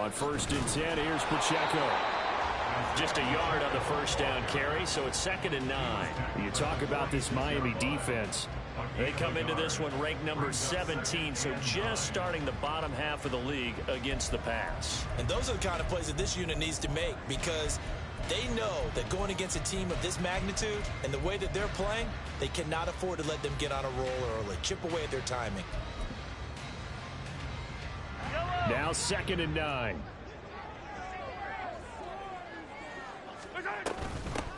On 1st and 10, here's Pacheco. Just a yard on the first down carry, so it's 2nd and 9. You talk about this Miami defense. They come into this one ranked number 17, so just starting the bottom half of the league against the pass. And those are the kind of plays that this unit needs to make, because they know that going against a team of this magnitude and the way that they're playing, they cannot afford to let them get on a roll early. Chip away at their timing. Now 2nd and 9.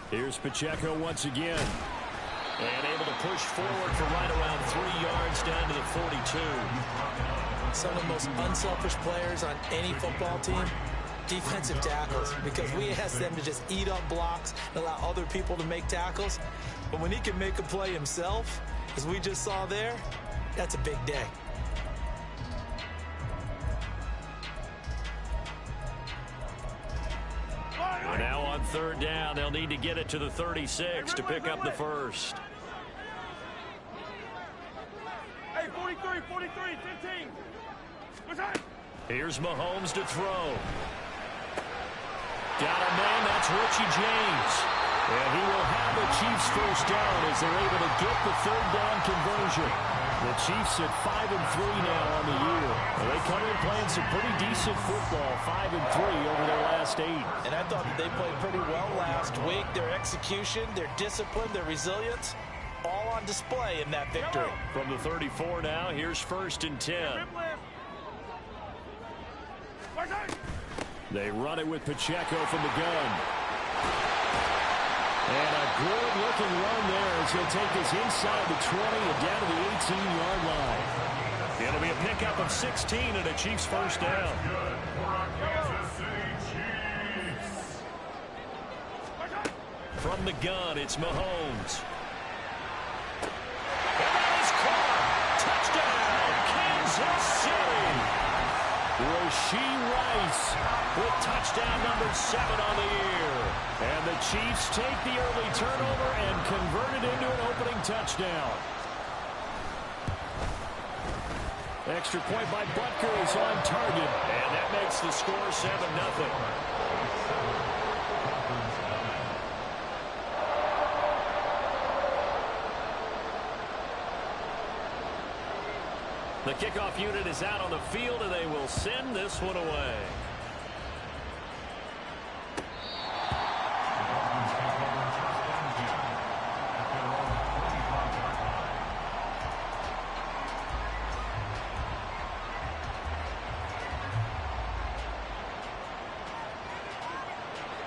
Here's Pacheco once again. And able to push forward for right around 3 yards down to the 42. Some of the most unselfish players on any football team, defensive tackles, because we ask them to just eat up blocks and allow other people to make tackles. But when he can make a play himself, as we just saw there, that's a big day. Now on 3rd down, they'll need to get it to the 36 to pick up the first. Hey, 43, 15. Here's Mahomes to throw. Got a man, that's Richie James. And he will have the Chiefs first down as they're able to get the 3rd down conversion. The Chiefs at 5-3 now on the year. And they come in playing some pretty decent football, 5-3 over their last 8. And I thought that they played pretty well last week. Their execution, their discipline, their resilience, all on display in that victory. From the 34 now, here's 1st and 10. They run it with Pacheco from the gun. And a good-looking run there as he'll take this inside the 20 and down to the 18-yard line. It'll be a pickup of 16 and a Chiefs first down. From the gun, it's Mahomes. And that is caught. Touchdown, Kansas City. Rashee Rice with touchdown number 7 on the year. And the Chiefs take the early turnover and convert it into an opening touchdown. Extra point by Butker is on target. And that makes the score 7-0. The kickoff unit is out on the field, and they will send this one away.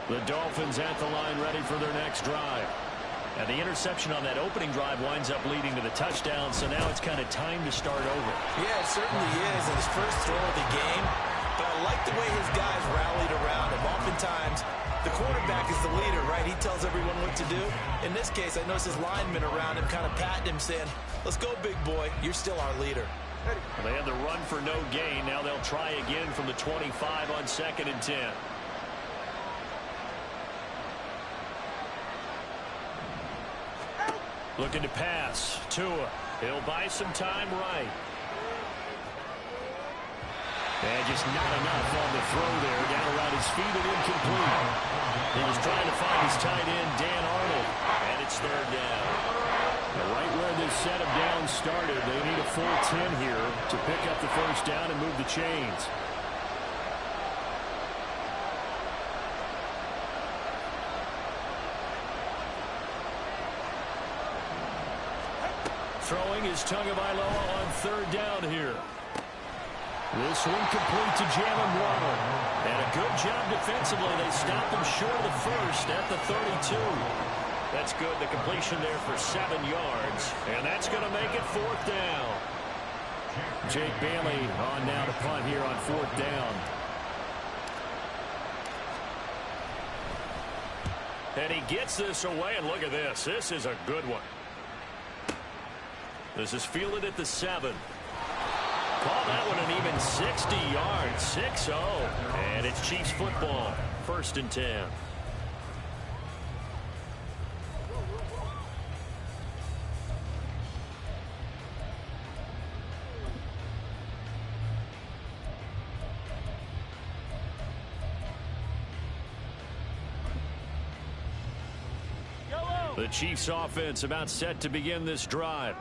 The Dolphins at the line ready for their next drive. And the interception on that opening drive winds up leading to the touchdown, so now it's kind of time to start over. Yeah, it certainly is in his first throw of the game. But I like the way his guys rallied around him. Oftentimes, the quarterback is the leader, right? He tells everyone what to do. In this case, I noticed his linemen around him kind of patting him, saying, "Let's go, big boy. You're still our leader." Well, they had the run for no gain. Now they'll try again from the 25 on 2nd and 10. Looking to pass. Tua. He'll buy some time right. And just not enough on the throw there. Down around his feet and incomplete. He was trying to find his tight end, Dan Arnold. And it's 3rd down. Right where this set of downs started, they need a full 10 here to pick up the first down and move the chains. Throwing is Tagovailoa on 3rd down here. This one complete to Jalen Waddle. And a good job defensively. They stopped him short of the first at the 32. That's good. The completion there for 7 yards. And that's going to make it 4th down. Jake Bailey on now to punt here on 4th down. And he gets this away, and look at this. This is a good one. This is fielded at the 7. Call that one an even 60 yards. 6-0. And it's Chiefs football. 1st and 10. The Chiefs offense about set to begin this drive.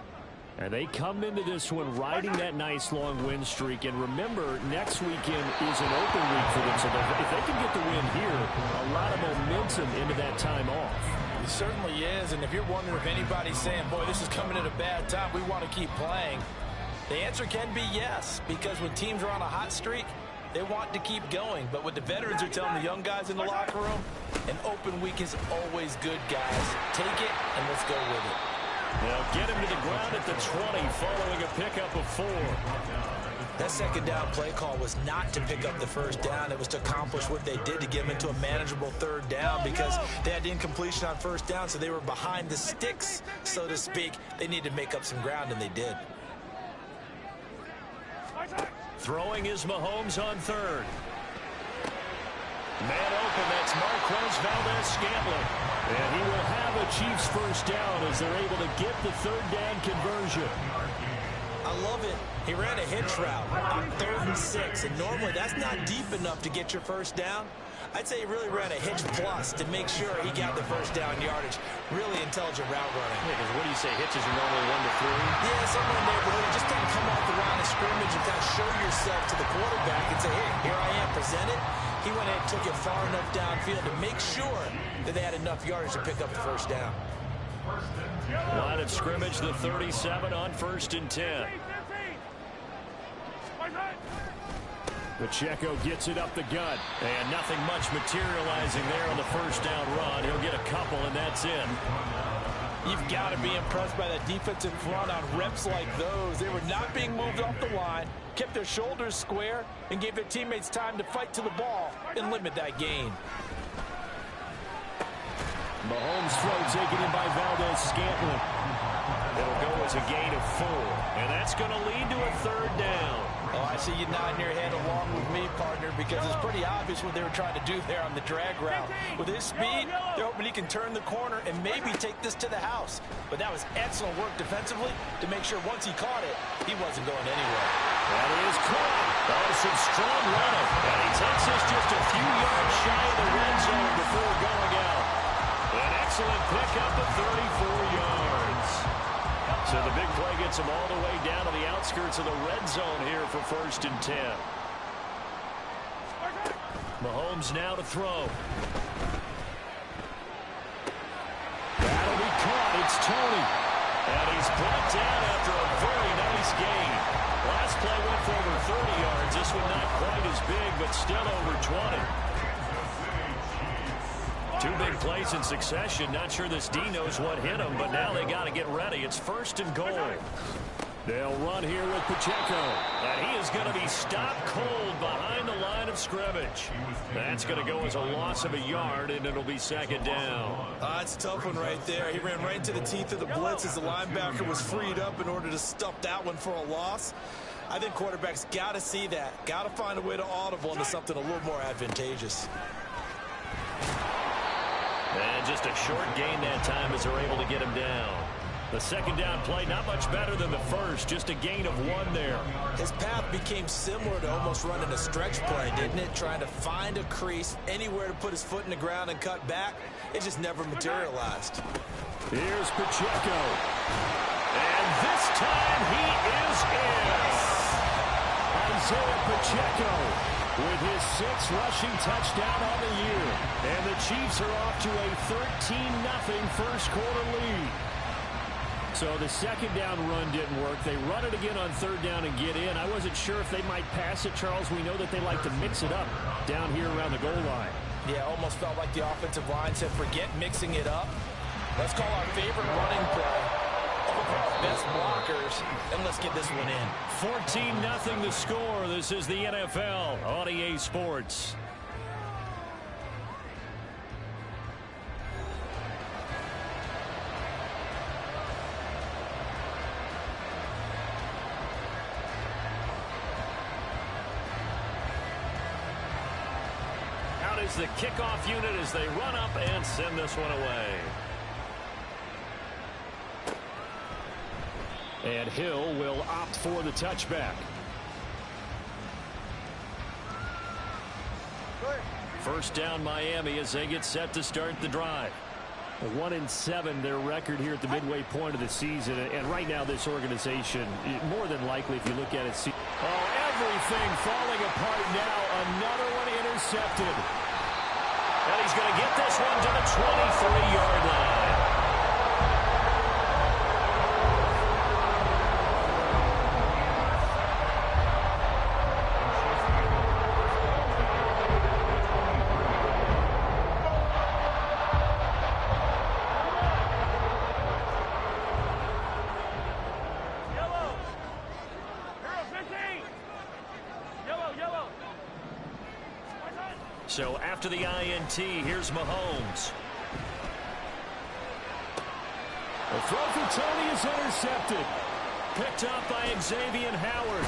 And they come into this one riding that nice long win streak. And remember, next weekend is an open week for them. So if they can get the win here, a lot of momentum into that time off. It certainly is. And if you're wondering if anybody's saying, boy, this is coming at a bad time, we want to keep playing, the answer can be yes. Because when teams are on a hot streak, they want to keep going. But what the veterans are telling the young guys in the locker room, an open week is always good, guys. Take it and let's go with it. They'll get him to the ground at the 20 following a pickup of 4. That second down play call was not to pick up the first down. It was to accomplish what they did to get them into a manageable third down because they had incompletion on first down, so they were behind the sticks, so to speak. They needed to make up some ground, and they did. Throwing is Mahomes on third. Man open, that's Marquez Valdez-Scantling. And he will have a Chiefs first down as they're able to get the third down conversion. I love it. He ran a hitch route on 3rd and 6, and normally that's not deep enough to get your first down. I'd say he really ran a hitch plus to make sure he got the first down yardage. Really intelligent route running. Yeah, because what do you say, hitches are normally 1 to 3? Yeah, somewhere in the neighborhood. You just kind of come off the line of scrimmage and kind of show yourself to the quarterback and say, hey, here I am, present it. He went ahead and took it far enough downfield to make sure that they had enough yardage to pick up the first down. Line of scrimmage, the 37 on 1st and 10. Pacheco gets it up the gut. And nothing much materializing there on the first down run. He'll get a couple, and that's it. You've got to be impressed by that defensive front on reps like those. They were not being moved off the line, kept their shoulders square, and gave their teammates time to fight to the ball and limit that gain. Mahomes' throw taken in by Valdez-Scantling. It'll go as a gain of 4, and that's going to lead to a third down. Oh, I see you nodding your head along with me, partner, because it's pretty obvious what they were trying to do there on the drag route. With his speed, they're hoping he can turn the corner and maybe take this to the house. But that was excellent work defensively to make sure once he caught it, he wasn't going anywhere. That is caught. That was some strong running. And he takes us just a few yards shy of the red zone before going out. An excellent pickup of 34 yards. So the big play gets him all the way down to the outskirts of the red zone here for 1st and 10. Mahomes now to throw. That'll be caught. It's Tony. And he's brought down after a very nice gain. Last play went for over 30 yards. This one not quite as big, but still over 20. 2 big plays in succession. Not sure this D knows what hit him, but now they got to get ready. It's 1st and goal. They'll run here with Pacheco. And he is going to be stopped cold behind the line of scrimmage. That's going to go as a loss of a yard, and it'll be 2nd down. It's a tough one right there. He ran right into the teeth of the blitz as the linebacker was freed up in order to stuff that one for a loss. I think quarterbacks got to see that. Got to find a way to audible into something a little more advantageous. And just a short gain that time as they're able to get him down. The 2nd down play, not much better than the first. Just a gain of 1 there. His path became similar to almost running a stretch play, didn't it? Trying to find a crease, anywhere to put his foot in the ground and cut back. It just never materialized. Here's Pacheco. And this time he is in. Isaiah Pacheco with his 6th rushing touchdown on the year. And the Chiefs are off to a 13-0 first quarter lead. So the 2nd down run didn't work. They run it again on 3rd down and get in. I wasn't sure if they might pass it, Charles. We know that they like to mix it up down here around the goal line. Yeah, almost felt like the offensive line said, forget mixing it up. Let's call our favorite running play over our best blockers, and let's get this one in. 14-0 the score. This is the NFL on EA Sports. Out is the kickoff unit as they run up and send this one away. And Hill will opt for the touchback. First down Miami as they get set to start the drive. 1-7 their record here at the midway point of the season. And right now this organization, more than likely if you look at it. Oh, everything falling apart now. Another one intercepted. And he's going to get this one to the 23-yard line. So after the INT, here's Mahomes. The throw for Tony is intercepted. Picked up by Xavier Howard.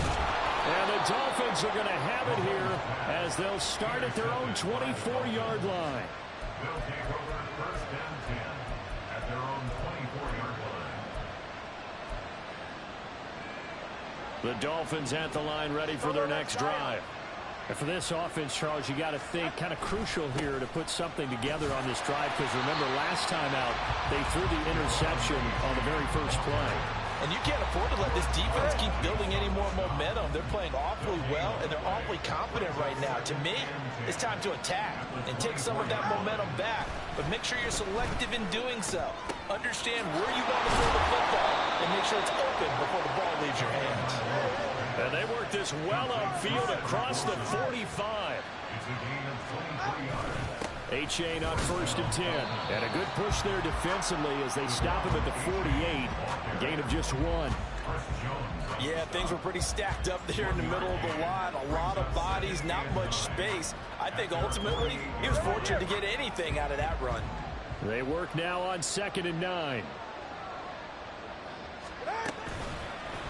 And the Dolphins are going to have it here as they'll start at their own 24-yard line. They'll take over first and 10 at their own 24-yard line. The Dolphins at the line ready for their next drive. And for this offense, Charles, you got to think kind of crucial here to put something together on this drive, because remember last time out they threw the interception on the very first play. And you can't afford to let this defense keep building any more momentum. They're playing awfully well, and they're awfully confident right now. To me, it's time to attack and take some of that momentum back. But make sure you're selective in doing so. Understand where you want to throw the football, and make sure it's open before the ball leaves your hands. And they work this well upfield across the 45. It's a gain of 23 yards. H.A. on 1st and 10. And a good push there defensively as they stop him at the 48. Gain of just 1. Yeah, things were pretty stacked up there in the middle of the line. A lot of bodies, not much space. I think ultimately he was fortunate to get anything out of that run. They work now on 2nd and 9.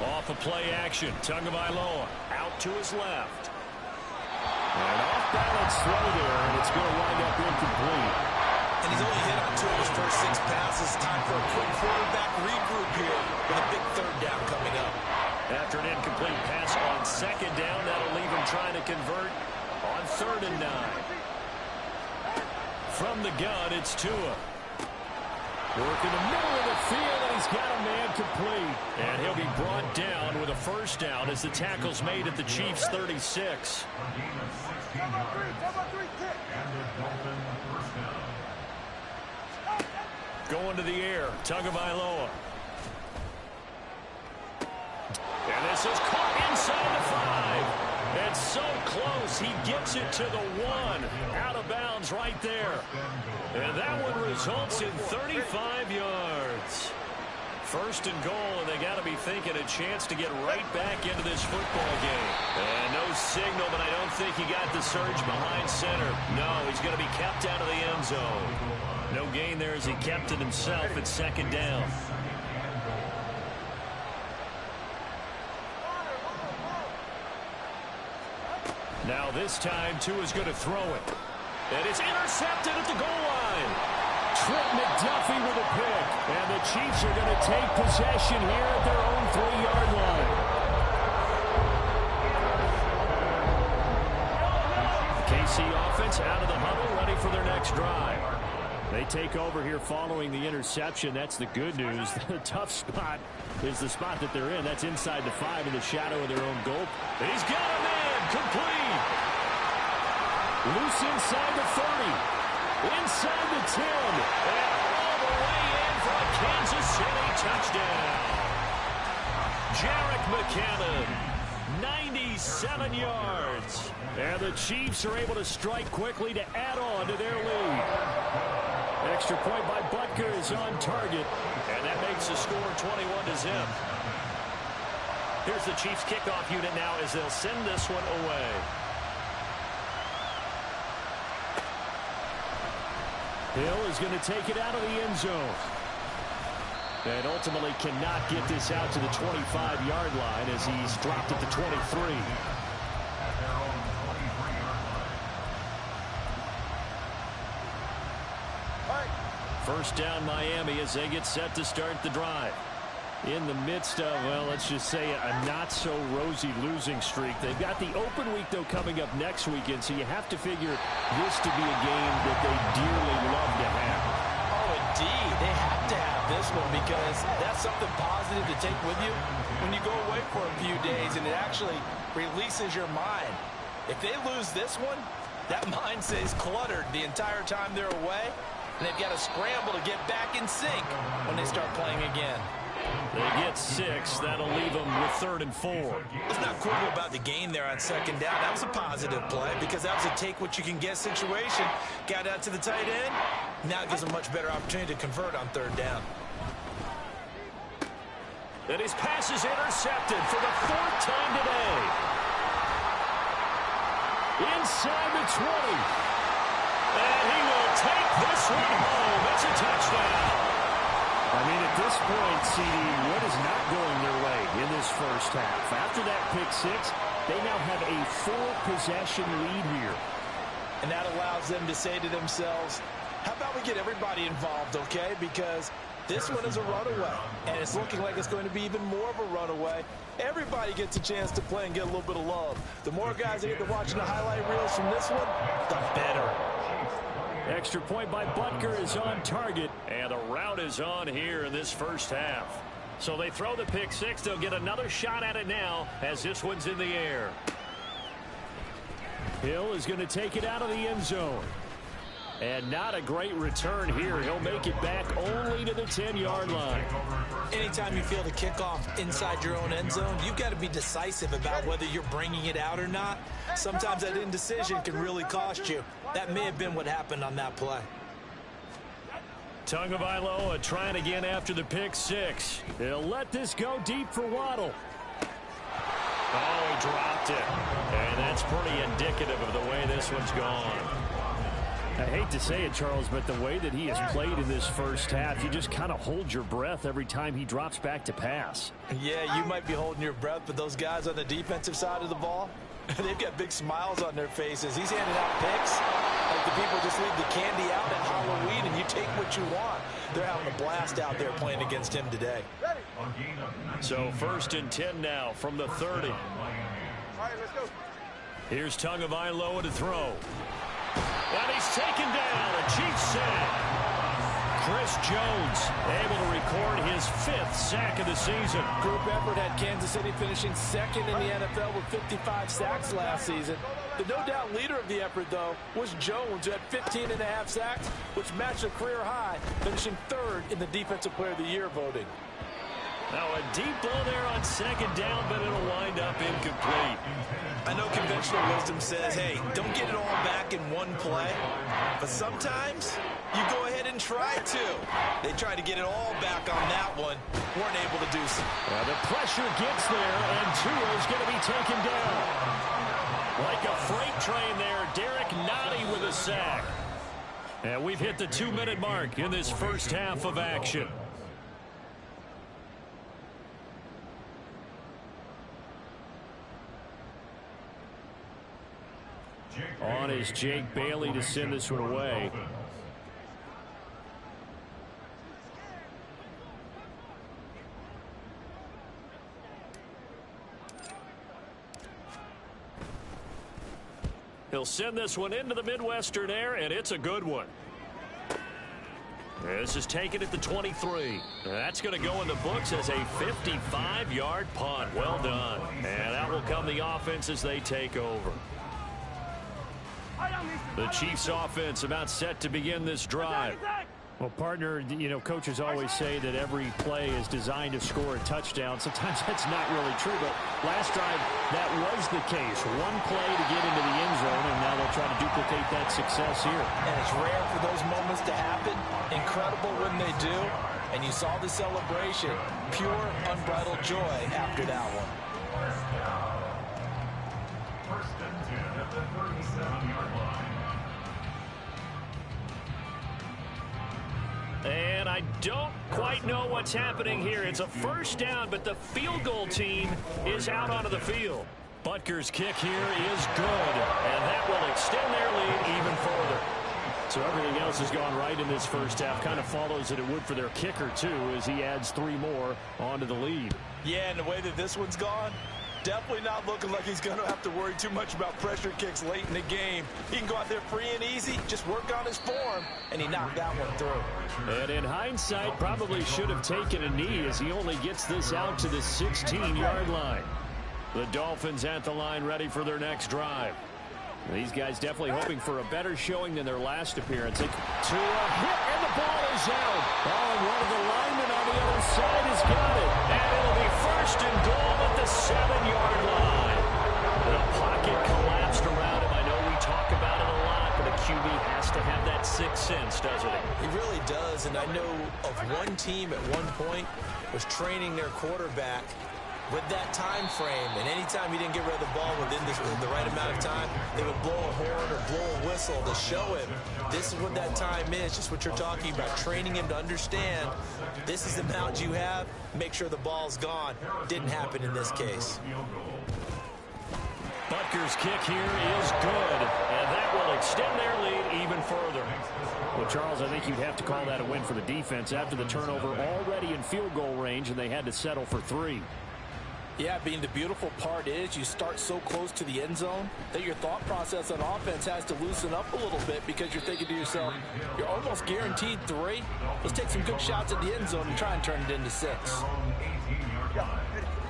Off a play action. Tagovailoa out to his left. An off-balance throw there, and it's going to wind up incomplete. And he's only hit on 2 of his first 6 passes. Time for a quick quarterback regroup here with a big 3rd down coming up. After an incomplete pass on 2nd down, that'll leave him trying to convert on 3rd and 9. From the gun, it's Tua. Work in the middle of the field, and he's got a man complete. And he'll be brought down with a 1st down as the tackle's made at the Chiefs' 36. Going to the air, Tagovailoa. And this is caught inside the 5. And so close, he gets it to the 1. Out of bounds right there. And that one results in 35 yards. 1st and goal, and they got to be thinking a chance to get right back into this football game. And no signal, but I don't think he got the surge behind center. No, he's going to be kept out of the end zone. No gain there as he kept it himself at 2nd down. Now this time, Tua's going to throw it. And it's intercepted at the goal line. Trent McDuffie with a pick. And the Chiefs are going to take possession here at their own 3-yard line. The KC offense out of the huddle, ready for their next drive. They take over here following the interception. That's the good news. The tough spot is the spot that they're in. That's inside the 5 in the shadow of their own goal. He's got a man complete. Loose inside the 30. Inside the 10. And all the way in for a Kansas City touchdown. Jerick McKinnon, 97 yards. And the Chiefs are able to strike quickly to add on to their lead. Extra point by Butker is on target. And that makes the score 21-0. Here's the Chiefs kickoff unit now as they'll send this one away. Hill is going to take it out of the end zone. And ultimately cannot get this out to the 25-yard line as he's dropped at the 23. First down Miami as they get set to start the drive. In the midst of, well, let's just say a not-so-rosy losing streak. They've got the open week, though, coming up next weekend, so you have to figure this to be a game that they dearly love to have. Oh, indeed. this one because that's something positive to take with you when you go away for a few days, and it actually releases your mind. If they lose this one, that mind stays cluttered the entire time they're away, and they've got to scramble to get back in sync when they start playing again. They get 6. That'll leave them with 3rd and 4. It's not quibble about the gain there on 2nd down. That was a positive play because that was a take-what-you-can-get situation. Got out to the tight end. Now it gives them a much better opportunity to convert on 3rd down. And his pass is intercepted for the 4th time today. Inside the 20. And he will take this one home. It's a touchdown. I mean, at this point, CD, what is not going their way in this first half? After that pick-6, they now have a 4-possession lead here. And that allows them to say to themselves, how about we get everybody involved, okay? Because this one is a runaway, and it's looking like it's going to be even more of a runaway. Everybody gets a chance to play and get a little bit of love. The more guys that get to watching the highlight reels from this one, the better. Extra point by Butker is on target, and the route is on here in this first half. So they throw the pick-6. They'll get another shot at it now as this one's in the air. Hill is going to take it out of the end zone. And not a great return here. He'll make it back only to the 10-yard line. Anytime you feel the kickoff inside your own end zone, you've got to be decisive about whether you're bringing it out or not. Sometimes that indecision can really cost you. That may have been what happened on that play. Tagovailoa trying again after the pick-6. He'll let this go deep for Waddle. Oh, he dropped it. And that's pretty indicative of the way this one's gone. I hate to say it, Charles, but the way that he has played in this first half, you just kind of hold your breath every time he drops back to pass. Yeah, you might be holding your breath, but those guys on the defensive side of the ball, they've got big smiles on their faces. He's handing out picks like the people just leave the candy out at Halloween and you take what you want. They're having a blast out there playing against him today. So 1st and 10 now from the 30. All right, let's go. Here's Tagovailoa to throw. And he's taken down. A Chiefs sack. Chris Jones able to record his 5th sack of the season. Group effort had Kansas City finishing 2nd in the NFL with 55 sacks last season. The no-doubt leader of the effort, though, was Jones, who had 15.5 sacks, which matched a career high, finishing 3rd in the Defensive Player of the Year voting. Now a deep ball there on 2nd down, but it'll wind up incomplete. I know conventional wisdom says, hey, don't get it all back in one play. But sometimes you go ahead and try to. They tried to get it all back on that one. Weren't able to do so. Well, the pressure gets there, and Tua's going to be taken down. Like a freight train there, Derek Nottie with a sack. And we've hit the 2-minute mark in this first half of action. On is Jake Bailey to send this one away. He'll send this one into the Midwestern air, and it's a good one. This is taken at the 23. That's going to go in the books as a 55-yard punt. Well done. And that will come the offense as they take over. The Chiefs offense about set to begin this drive. Well, partner, you know, coaches always say that every play is designed to score a touchdown. Sometimes that's not really true, but last drive, that was the case. One play to get into the end zone, and now they'll try to duplicate that success here. And it's rare for those moments to happen. Incredible when they do. And you saw the celebration. Pure, unbridled joy after that one. First and 10 at the 37-yard line. And I don't quite know what's happening here. It's a first down, but the field goal team is out onto the field. Butker's kick here is good, and that will extend their lead even further. So everything else has gone right in this first half. Kind of follows that it would for their kicker, too, as he adds 3 more onto the lead. Yeah, and the way that this one's gone, Definitely not looking like he's going to have to worry too much about pressure kicks late in the game. He can go out there free and easy, just work on his form, and he knocked that one through. And in hindsight, probably should have taken a knee as he only gets this out to the 16-yard line. The Dolphins at the line ready for their next drive. These guys definitely hoping for a better showing than their last appearance. To a hit, and the ball is out. Oh, and one of the linemen on the other side has got it. And it'll be first and goal at the 7-yard line. The pocket collapsed around him. I know we talk about it a lot, but a QB has to have that sixth sense, doesn't he? He really does, and I know of one team at one point was training their quarterback with that time frame, and anytime he didn't get rid of the ball within the right amount of time, they would blow a horn or blow a whistle to show him this is what that time is, just what you're talking about, training him to understand this is the amount you have, make sure the ball's gone. Didn't happen in this case. Butker's kick here is good, and that will extend their lead even further. Well, Charles, I think you'd have to call that a win for the defense after the turnover already in field goal range, and they had to settle for 3. Yeah, the beautiful part is you start so close to the end zone that your thought process on offense has to loosen up a little bit because you're thinking to yourself, you're almost guaranteed 3. Let's take some good shots at the end zone and try and turn it into 6.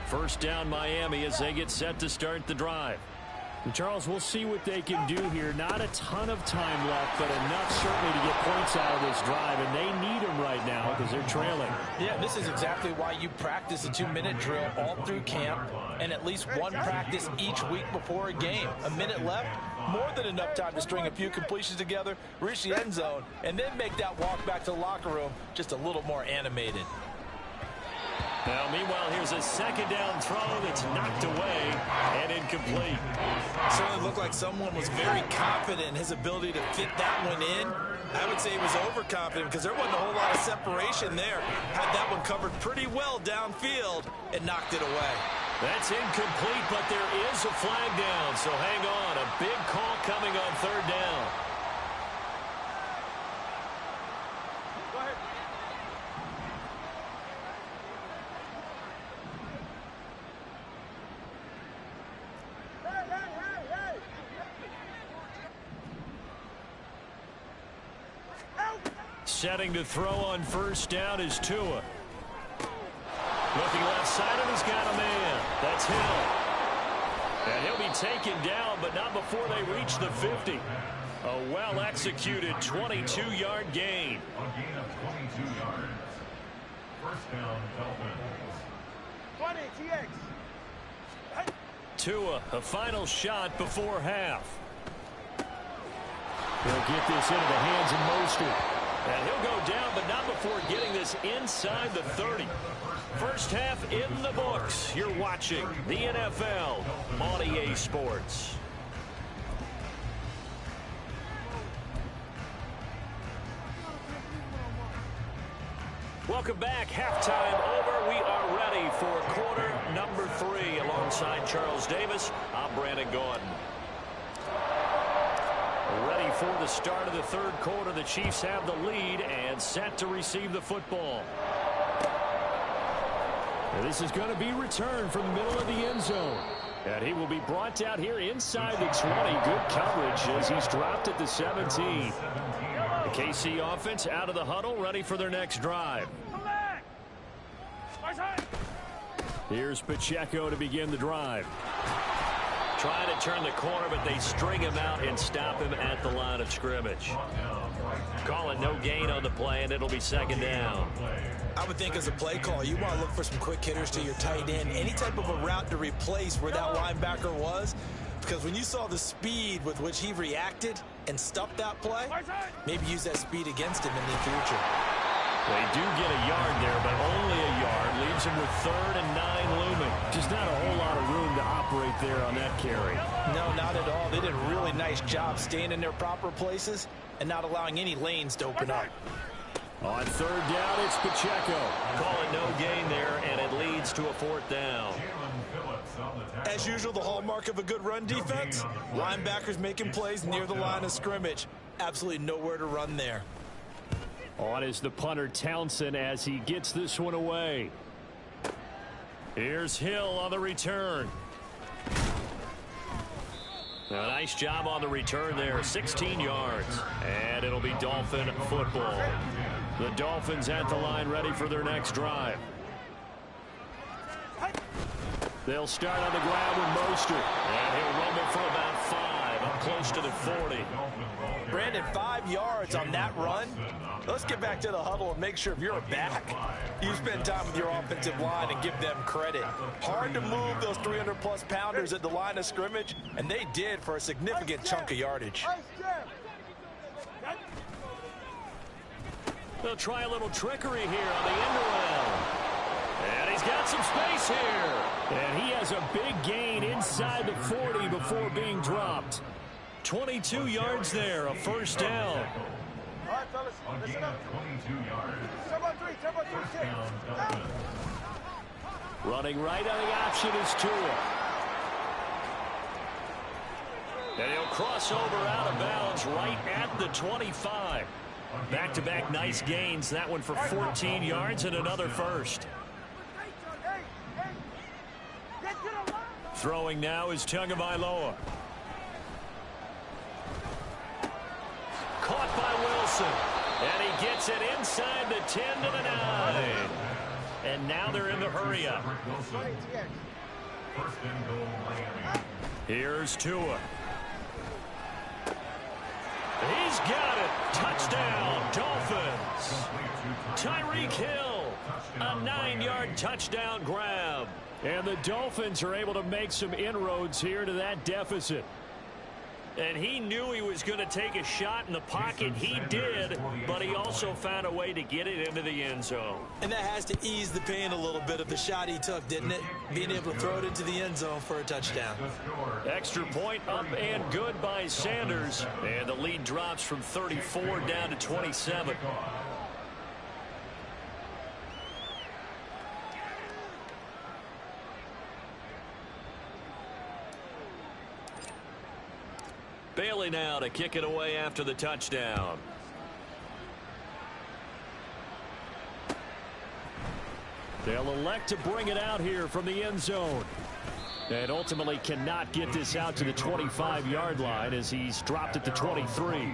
First down Miami as they get set to start the drive. And Charles, we'll see what they can do here. Not a ton of time left, but enough certainly to get points out of this drive, and they need them right now because they're trailing. Yeah, this is exactly why you practice a 2-minute drill all through camp and at least one practice each week before a game. A minute left, more than enough time to string a few completions together, reach the end zone, and then make that walk back to the locker room just a little more animated. Now, meanwhile, here's a second down throw that's knocked away and incomplete. Certainly looked like someone was very confident in his ability to fit that one in. I would say he was overconfident because there wasn't a whole lot of separation there. Had that one covered pretty well downfield and knocked it away. That's incomplete, but there is a flag down, so hang on. A big call coming on third down. Setting to throw on first down is Tua. Looking left side of he's got a man. That's Hill. And he'll be taken down, but not before they reach the 50. A well-executed 22-yard gain. A gain of 22 yards. First down, Dolphins. 20, TX. Tua, a final shot before half. He'll get this into the hands of Mostert. And he'll go down, but not before getting this inside the 30. First half in the books. You're watching the NFL on EA Sports. Welcome back. Halftime over. We are ready for quarter number 3. Alongside Charles Davis, I'm Brandon Gordon. Ready for the start of the third quarter. The Chiefs have the lead and set to receive the football. And this is going to be returned from the middle of the end zone. And he will be brought out here inside the 20. Good coverage as he's dropped at the 17. The KC offense out of the huddle, ready for their next drive. Here's Pacheco to begin the drive. Trying to turn the corner, but they string him out and stop him at the line of scrimmage. Calling no gain on the play, and it'll be second down. I would think as a play call, you want to look for some quick hitters to your tight end. Any type of a route to replace where that linebacker was. Because when you saw the speed with which he reacted and stuffed that play, maybe use that speed against him in the future. They do get a yard there, but only a yard. Leaves him with 3rd and 9 looming. Just not a whole lot of room to operate there on that carry. No, not at all. They did a really nice job staying in their proper places and not allowing any lanes to open up. On third down, it's Pacheco. Calling no gain there, and it leads to a 4th down. As usual, the hallmark of a good run defense, linebackers making plays near the line of scrimmage. Absolutely nowhere to run there. On is the punter Townsend as he gets this one away. Here's Hill on the return. A nice job on the return there, 16 yards. And it'll be Dolphin football. The Dolphins at the line ready for their next drive. They'll start on the ground with Mostert. And he'll rumble for about 5, up close to the 40. Brandon, 5 yards on that run. Let's get back to the huddle and make sure if you're back, you spend time with your offensive line and give them credit. Hard to move those 300-plus pounders at the line of scrimmage, and they did for a significant chunk of yardage. They'll try a little trickery here on the end around. And he's got some space here. And he has a big gain inside the 40 before being dropped. 22 yards there, a first down. All right, fellas, listen up. 22 yards. 7-3, 7-3, 6. Running right on the option is Tua. And he'll cross over out of bounds right at the 25. Back-to-back nice gains. That one for 14 yards and another first. Throwing now is Tagovailoa. Caught by Wilson. And he gets it inside the 10 to the 9. And now they're in the hurry-up. First and goal, Miami. Here's Tua. He's got it. Touchdown, Dolphins. Tyreek Hill, a 9-yard touchdown grab. And the Dolphins are able to make some inroads here to that deficit. And he knew he was going to take a shot in the pocket. He did, but he also found a way to get it into the end zone. And that has to ease the pain a little bit of the shot he took, didn't it? Being able to throw it into the end zone for a touchdown. Extra point up and good by Sanders. And the lead drops from 34 down to 27. Bailey now to kick it away after the touchdown. They'll elect to bring it out here from the end zone. And ultimately cannot get this out to the 25-yard line as he's dropped at the 23.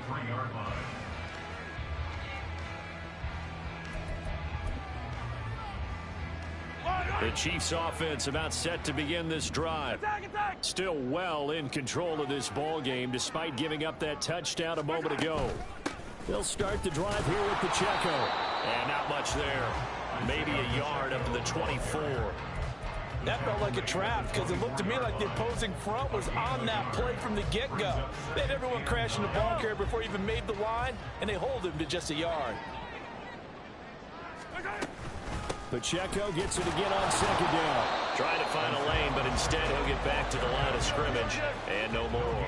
The Chiefs offense about set to begin this drive. Still well in control of this ball game despite giving up that touchdown a moment ago. They'll start the drive here with Pacheco. And not much there. Maybe a yard up to the 24. That felt like a trap because it looked to me like the opposing front was on that play from the get-go. They had everyone crashing the ball carrier before he even made the line, and they hold him to just a yard. Pacheco gets it again on second down. Trying to find a lane, but instead he'll get back to the line of scrimmage. And no more.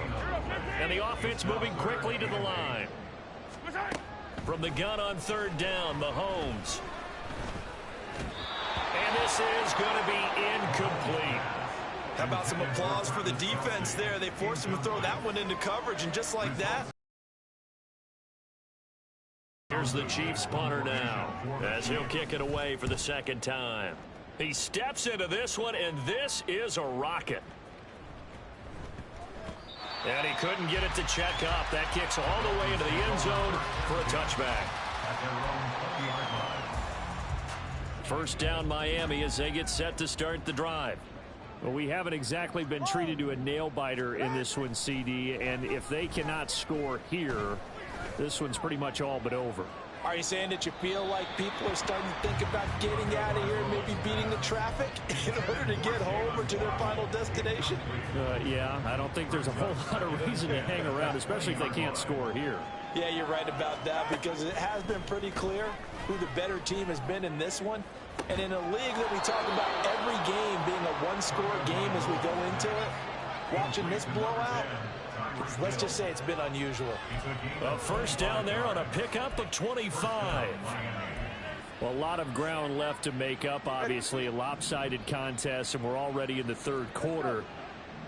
And the offense moving quickly to the line. From the gun on third down, Mahomes. And this is going to be incomplete. How about some applause for the defense there? They forced him to throw that one into coverage, and just like that. Here's the Chiefs punter now as he'll kick it away for the second time. He steps into this one, and this is a rocket. And he couldn't get it to check up. That kicks all the way into the end zone for a touchback. First down Miami as they get set to start the drive. Well, we haven't exactly been treated to a nail-biter in this one, CD, and if they cannot score here, this one's pretty much all but over. Are you saying that you feel like people are starting to think about getting out of here and maybe beating the traffic in order to get home or to their final destination? Yeah, I don't think there's a whole lot of reason to hang around, especially if they can't score here. Yeah, you're right about that because it has been pretty clear who the better team has been in this one. And in a league that we talk about every game being a one-score game as we go into it, watching this blowout, let's just say it's been unusual. A first down there on a pickup of 25. Well, a lot of ground left to make up, obviously. A lopsided contest, and we're already in the third quarter.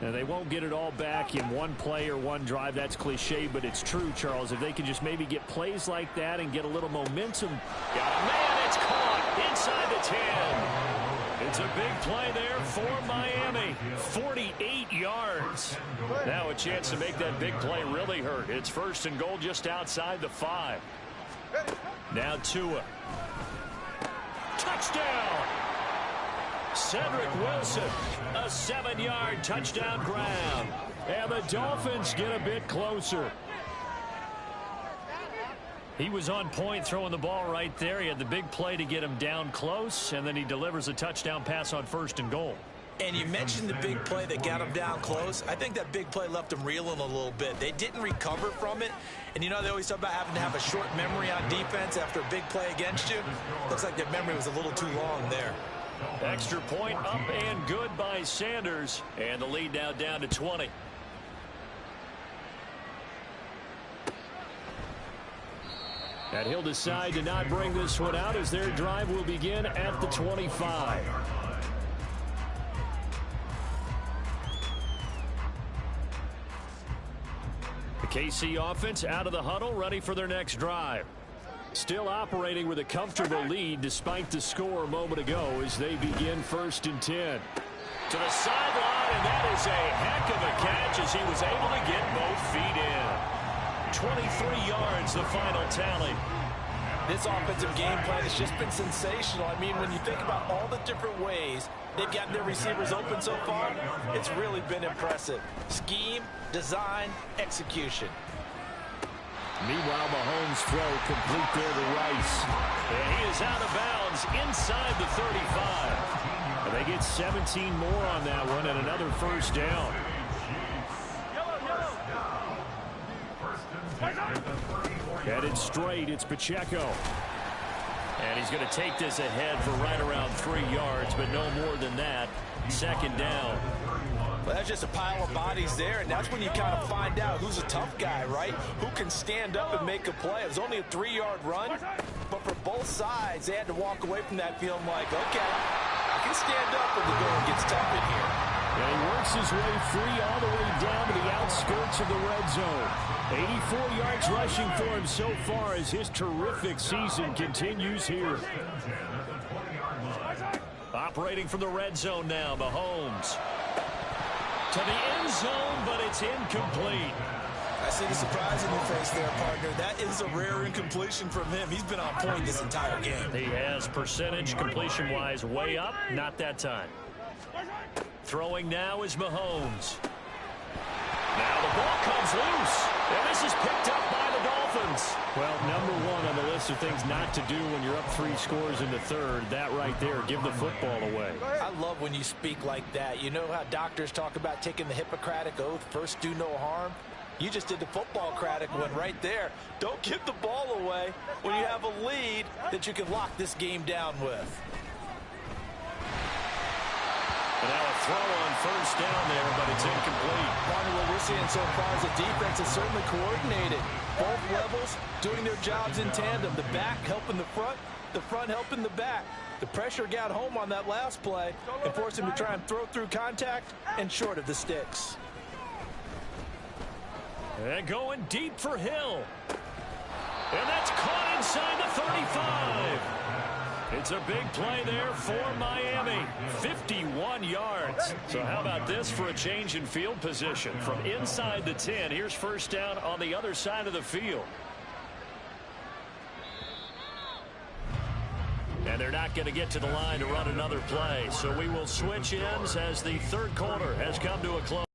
And they won't get it all back in one play or one drive. That's cliche, but it's true, Charles. If they can just maybe get plays like that and get a little momentum. Got a man, it's caught inside the 10. It's a big play there for Miami. 48 yards. Now a chance to make that big play really hurt. It's 1st and goal just outside the 5. Now Tua. Touchdown. Cedric Wilson, a 7-yard touchdown grab. And the Dolphins get a bit closer. He was on point throwing the ball right there. He had the big play to get him down close, and then he delivers a touchdown pass on 1st and goal. And you mentioned the big play that got him down close. I think that big play left him reeling a little bit. They didn't recover from it. And, you know, they always talk about having to have a short memory on defense after a big play against you. Looks like their memory was a little too long there. Extra point up and good by Sanders. And the lead now down to 20. And he'll decide to not bring this one out as their drive will begin at the 25. The KC offense out of the huddle, ready for their next drive. Still operating with a comfortable lead despite the score a moment ago as they begin 1st and 10. To the sideline, and that is a heck of a catch as he was able to get both feet in. 23 yards, the final tally. This offensive game plan has just been sensational. I mean, when you think about all the different ways they've gotten their receivers open so far, it's really been impressive. Scheme, design, execution. Meanwhile, Mahomes' throw complete there to Rice. And he is out of bounds inside the 35. And they get 17 more on that one and another 1st down. Headed straight, it's Pacheco. And he's going to take this ahead for right around 3 yards, but no more than that. 2nd down. Well, that's just a pile of bodies there, and that's when you kind of find out who's a tough guy, right? Who can stand up and make a play. It was only a 3-yard run, but for both sides, they had to walk away from that feeling like, okay, I can stand up when the going gets tough in here. And he works his way free all the way down to the outskirts of the red zone. 84 yards rushing for him so far as his terrific season continues here. Operating from the red zone now, Mahomes. To the end zone, but it's incomplete. I see the surprise in your face there, partner. That is a rare incompletion from him. He's been on point this entire game. He has percentage completion-wise way up. Not that time. Throwing now is Mahomes. Now the ball comes loose. And this is picked up by the Dolphins. Well, #1 on the list of things not to do when you're up 3 scores in the 3rd. That right there, give the football away. I love when you speak like that. You know how doctors talk about taking the Hippocratic Oath, first do no harm? You just did the football-cratic one right there. Don't give the ball away when you have a lead that you can lock this game down with. And now a throw on 1st down there, but it's incomplete. Partner, what we're seeing so far is the defense is certainly coordinated. Both levels doing their jobs in tandem. The back helping the front helping the back. The pressure got home on that last play and forced him to try and throw through contact and short of the sticks. And going deep for Hill. And that's caught inside the 35. It's a big play there for Miami. 51 yards. So how about this for a change in field position? From inside the 10, here's 1st down on the other side of the field. And they're not going to get to the line to run another play. So we will switch ends as the 3rd quarter has come to a close.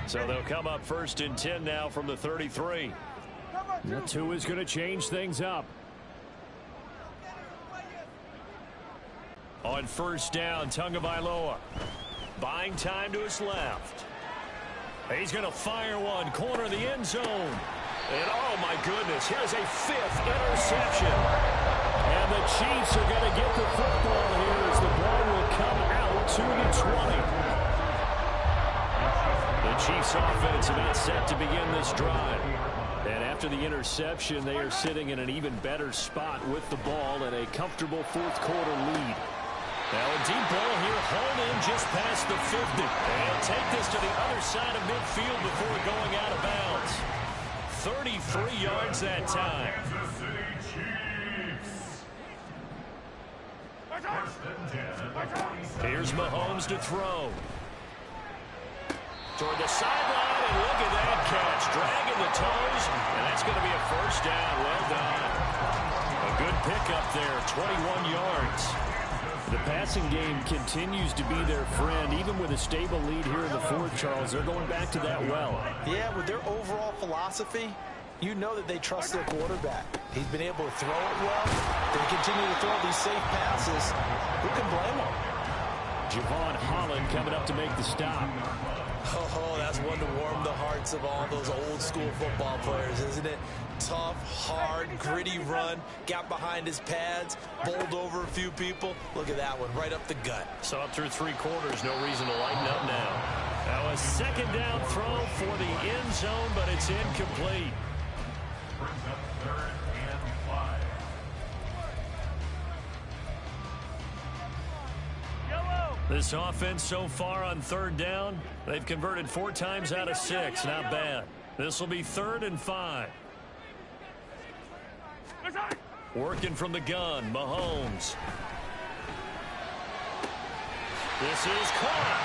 So they'll come up 1st and 10 now from the 33. Tua is going to change things up. On 1st down, Tagovailoa. Buying time to his left. He's going to fire one, corner of the end zone. And oh my goodness, here's a 5th interception. And the Chiefs are going to get the football here as the ball will come out to the 20. The Chiefs offense about set to begin this drive. And after the interception, they are sitting in an even better spot with the ball and a comfortable 4th quarter lead. Now a deep ball here, hauled in just past the 50. And take this to the other side of midfield before going out of bounds. 33 yards that time. Kansas City Chiefs. First and 10 at the 27. Here's Mahomes to throw. Toward the sideline, and look at that catch. Dragging the toes, and that's going to be a first down. Well done. A good pickup there, 21 yards. The passing game continues to be their friend. Even with a stable lead here in the fourth, Charles, they're going back to that well. Yeah, with their overall philosophy, you know that they trust their quarterback. He's been able to throw it well. They continue to throw these safe passes. Who can blame them? Javon Holland coming up to make the stop. Oh, that's one to warm the hearts of all those old school football players, isn't it? Tough, hard, gritty run, got behind his pads, bowled over a few people. Look at that one, right up the gut. Saw it through 3 quarters, no reason to lighten up now. Now a second down throw for the end zone, but it's incomplete. Brings up 3rd and 5. This offense so far on 3rd down, they've converted 4 times out of 6. Not bad. This will be 3rd and 5. Working from the gun, Mahomes. This is caught.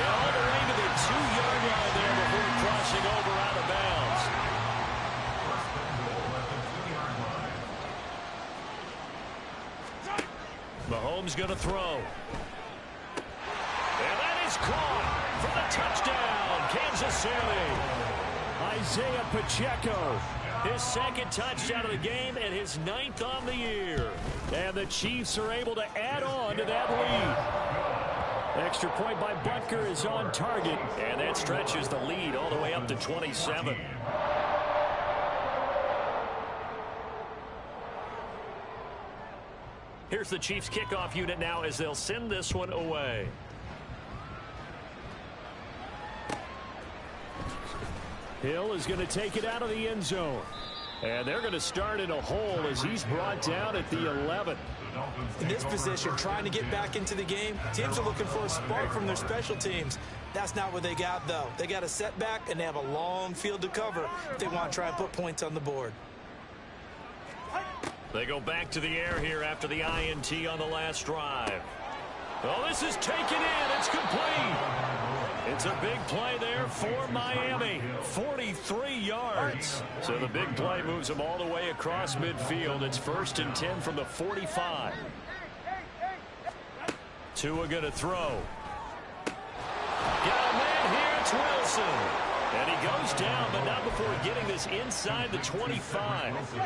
All the way to the 2-yard line there before crossing over out of bounds. First and goal at the 2-yard line. Mahomes going to throw. And that is caught for the touchdown, Kansas City. Isaiah Pacheco, his 2nd touchdown of the game and his 9th on the year. And the Chiefs are able to add on to that lead. Extra point by Butker is on target, and that stretches the lead all the way up to 27. Here's the Chiefs kickoff unit now as they'll send this one away. Hill is going to take it out of the end zone. And they're going to start in a hole as he's brought down at the 11. In this position, trying to get back into the game, teams are looking for a spark from their special teams. That's not what they got, though. They got a setback, and they have a long field to cover if they want to try and put points on the board. They go back to the air here after the INT on the last drive. Oh, this is taken in. It's complete. It's a big play there for Miami. 43 yards. So the big play moves them all the way across midfield. It's 1st and 10 from the 45. Tua going to throw. Got a man here. It's Wilson. And he goes down, but not before getting this inside the 25. A gain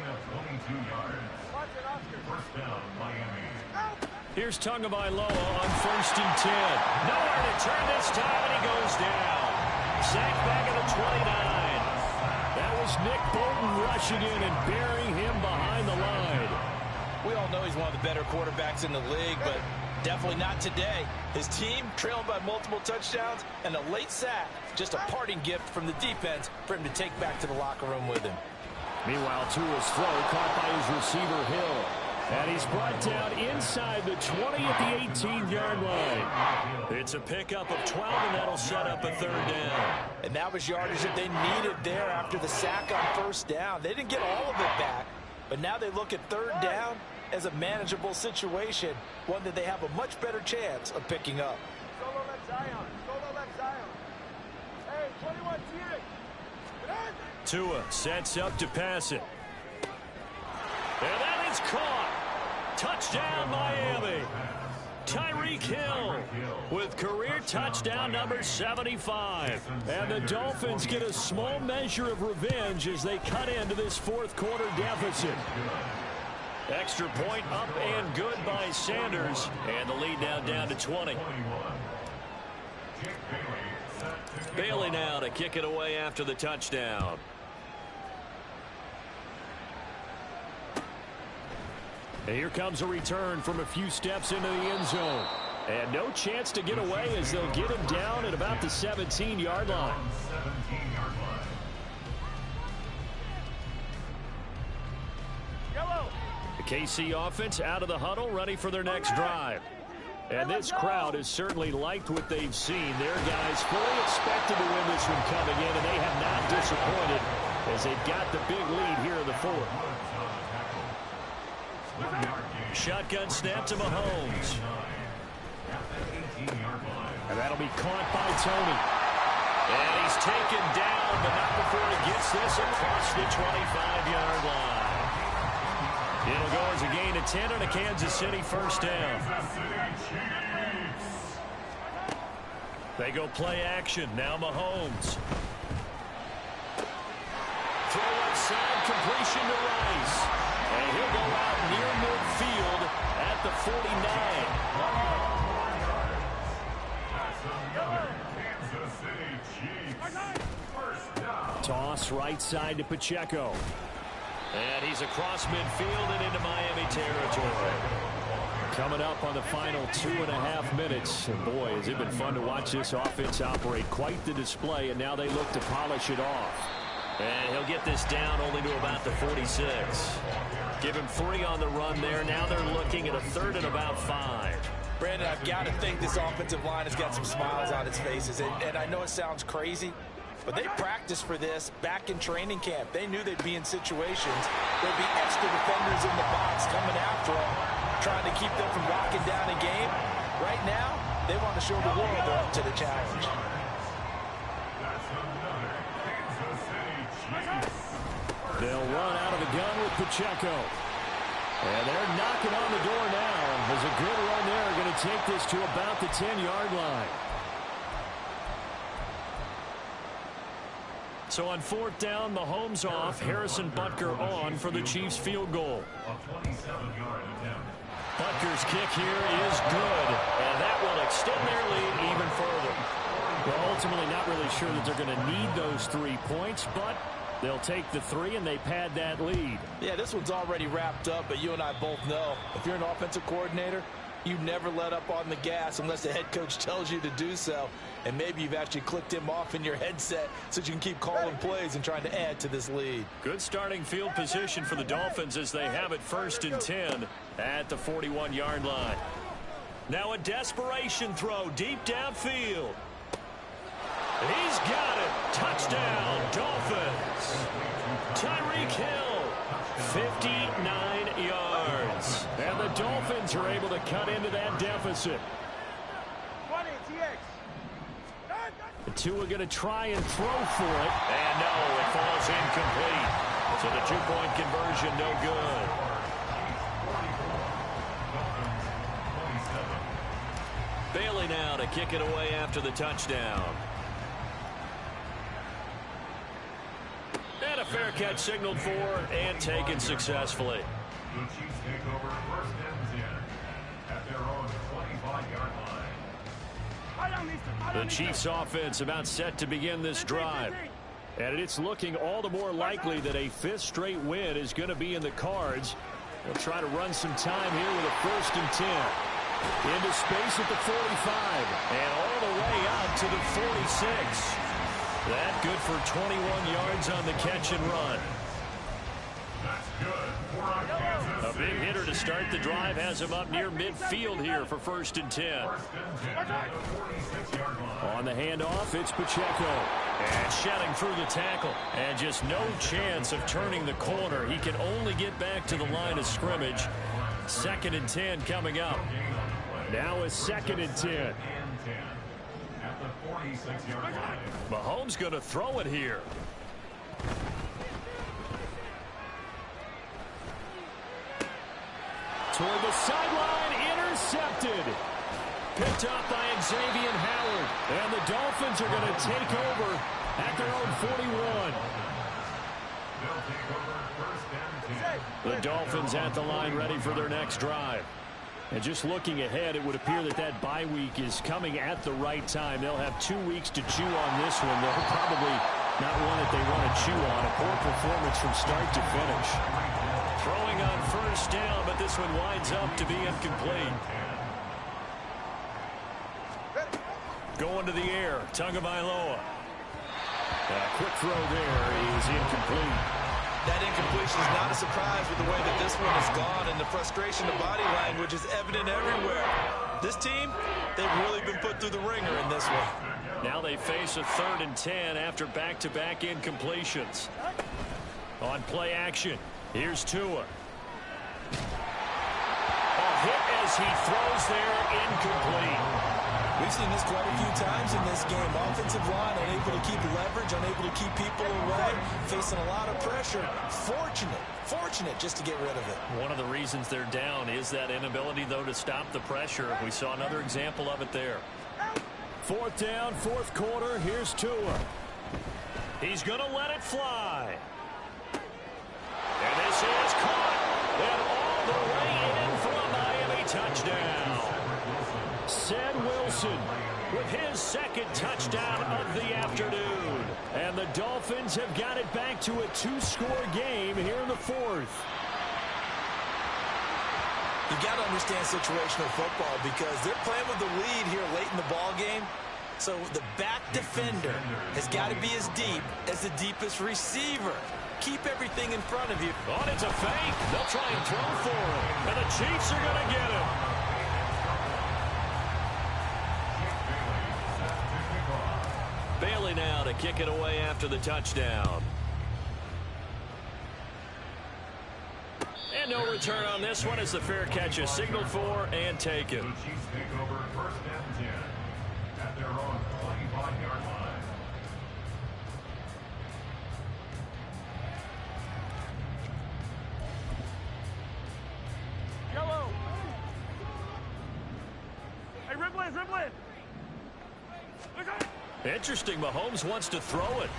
of 22 yards. First down, Miami. Here's Tagovailoa on 1st and 10. Nowhere to turn this time, and he goes down. Sacked back at the 29. That was Nick Bolton rushing in and burying him behind the line. We all know he's one of the better quarterbacks in the league, but definitely not today. His team trailing by multiple touchdowns, and a late sack, just a parting gift from the defense for him to take back to the locker room with him. Meanwhile, Tua's throw caught by his receiver, Hill. And he's brought down inside the 20 at the 18-yard line. It's a pickup of 12, and that'll set up a 3rd down. And that was yardage that they needed there after the sack on 1st down. They didn't get all of it back, but now they look at 3rd down as a manageable situation, one that they have a much better chance of picking up. Solo left Zion. Solo left Zion. Hey, 21 Tua sets up to pass it. And that is caught. Touchdown, Miami. Tyreek Hill with career touchdown number 75. And the Dolphins get a small measure of revenge as they cut into this 4th quarter deficit. Extra point up and good by Sanders. And the lead now down to 20. Bailey now to kick it away after the touchdown. And here comes a return from a few steps into the end zone. And no chance to get away as they'll get him down at about the 17-yard line. The KC offense out of the huddle, ready for their next drive. And this crowd has certainly liked what they've seen. Their guys fully expected to win this one coming in, and they have not disappointed as they've got the big lead here in the fourth. Shotgun snap to Mahomes. And that'll be caught by Tony. And he's taken down, but not before he gets this across the 25-yard line. It'll go as a gain of 10 on a Kansas City first down. They go play action. Now Mahomes. Throw inside, completion to Rice. And he'll go out near midfield at the 49. Toss right side to Pacheco. And he's across midfield and into Miami territory. Coming up on the final 2.5 minutes. And boy, has it been fun to watch this offense operate. Quite the display, and now they look to polish it off. And he'll get this down only to about the 46. Give him 3 on the run there. Now they're looking at a 3rd and about 5. Brandon, I've got to think this offensive line has got some smiles on its faces. And I know it sounds crazy, but they practiced for this back in training camp. They knew they'd be in situations. There'd be extra defenders in the box coming after them, trying to keep them from locking down a game. Right now, they want to show the world they're up to the challenge. They'll run out of the gun with Pacheco. And they're knocking on the door now. There's a good run there. Going to take this to about the 10-yard line. So on 4th down, Mahomes off, Harrison Butker on for the Chiefs field goal. Butker's kick here is good, and that will extend their lead even further. Well, ultimately not really sure that they're going to need those 3 points, but they'll take the 3 and they pad that lead. Yeah, this one's already wrapped up, but you and I both know if you're an offensive coordinator, you never let up on the gas unless the head coach tells you to do so. And maybe you've actually clicked him off in your headset so you can keep calling plays and trying to add to this lead. Good starting field position for the Dolphins as they have it 1st and 10 at the 41-yard line. Now a desperation throw deep downfield. He's got it. Touchdown, Dolphins. Tyreek Hill, 59 yards. And the Dolphins are able to cut into that deficit. The two are going to try and throw for it. And no, it falls incomplete. So the 2-point conversion no good. Bailey now to kick it away after the touchdown. And a fair catch signaled for and taken successfully. The Chiefs take over 1st and 10 at their own 25-yard line. The Chiefs offense about set to begin this drive. And it's looking all the more likely that a 5th straight win is going to be in the cards. They'll try to run some time here with a 1st and 10. Into space at the 45. And all the way out to the 46. That good for 21 yards on the catch and run. That's good. A big hitter to start the drive has him up near midfield here for 1st and 10. On the handoff, it's Pacheco. And shouting through the tackle. And just no chance of turning the corner. He can only get back to the line of scrimmage. 2nd and 10 coming up. Now a 2nd and 10. Mahomes going to throw it here. Toward the sideline, intercepted. Picked up by Xavier Howard. And the Dolphins are going to take over at their own 41. The Dolphins at the line ready for their next drive. And just looking ahead, it would appear that that bye week is coming at the right time. They'll have 2 weeks to chew on this one. They'll probably not one that they want to chew on. A poor performance from start to finish. Throwing on 1st down, but this one winds up to be incomplete. Going to the air, Tagovailoa. Quick throw there is incomplete. That incompletion is not a surprise with the way that this one has gone, and the frustration of body language is evident everywhere. This team, they've really been put through the ringer in this one. Now they face a 3rd and 10 after back-to-back incompletions. On play action, here's Tua. A hit as he throws there, incomplete. We've seen this quite a few times in this game. Offensive line unable to keep leverage, unable to keep people away, facing a lot of pressure. Fortunate just to get rid of it. One of the reasons they're down is that inability, though, to stop the pressure. We saw another example of it there. 4th down, 4th quarter. Here's Tua. He's going to let it fly. And this is caught. And all the way in for a Miami touchdown. Ced Wilson with his 2nd touchdown of the afternoon. And the Dolphins have got it back to a 2-score game here in the 4th. You've got to understand situational football because they're playing with the lead here late in the ball game. So the back defender has got to be as deep as the deepest receiver. Keep everything in front of you. Oh, it's a fake. They'll try and throw for him. And the Chiefs are going to get him. Bailey now to kick it away after the touchdown. And no return on this one as the fair catch is signaled for and taken. The Chiefs take over 1st and 10 at their own 25-yard line. Yellow. Hey, Ripley. Interesting, Mahomes wants to throw it.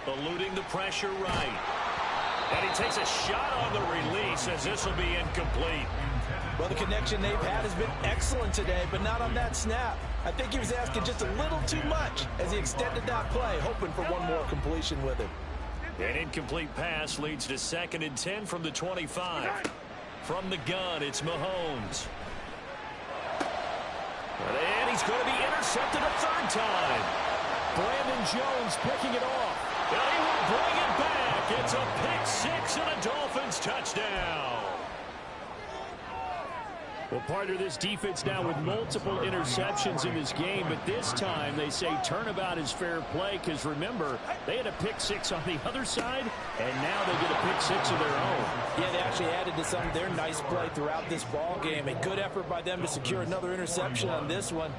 Eluding the pressure right. And he takes a shot on the release as this will be incomplete. Well, the connection they've had has been excellent today, but not on that snap. I think he was asking just a little too much as he extended that play, hoping for one more completion with it. An incomplete pass leads to 2nd and 10 from the 25. From the gun, it's Mahomes. And he's going to be intercepted a 3rd time. Brandon Jones picking it off. And he will bring it back. It's a pick-6 and a Dolphins touchdown. Well, partner, this defense now with multiple interceptions in this game, but this time they say turnabout is fair play because, remember, they had a pick-6 on the other side, and now they get a pick-6 of their own. Yeah, they actually added to some of their nice play throughout this ball game. A good effort by them to secure another interception on this one.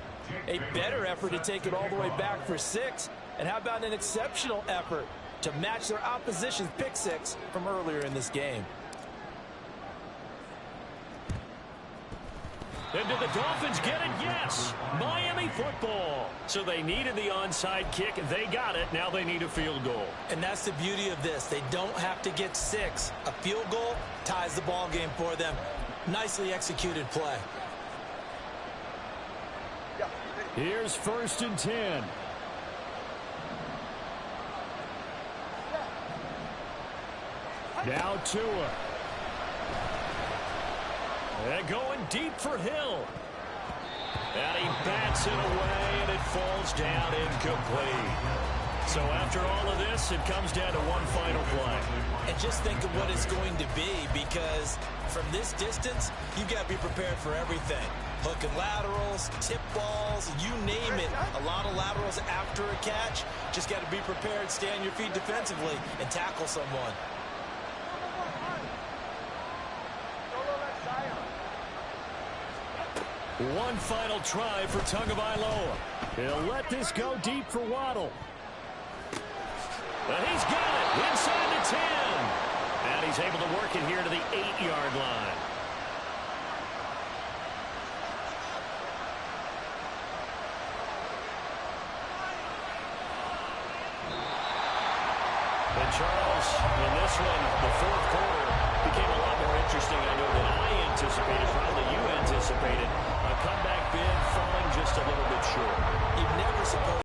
A better effort to take it all the way back for 6. And how about an exceptional effort to match their opposition's pick-6 from earlier in this game? And did the Dolphins get it? Yes. Miami football. So they needed the onside kick. They got it. Now they need a field goal. And that's the beauty of this. They don't have to get 6. A field goal ties the ball game for them. Nicely executed play. Here's 1st and 10. Now Tua. And going deep for Hill. And he bats it away, and it falls down incomplete. So after all of this, it comes down to one final play. And just think of what it's going to be, because from this distance, you've got to be prepared for everything. Hook and laterals, tip balls, you name it. A lot of laterals after a catch. Just got to be prepared, stay on your feet defensively, and tackle someone. One final try for Tagovailoa. He'll let this go deep for Waddle. And he's got it inside the 10. And he's able to work it here to the 8-yard line. And Charles, in this one, the 4th quarter became a lot more interesting on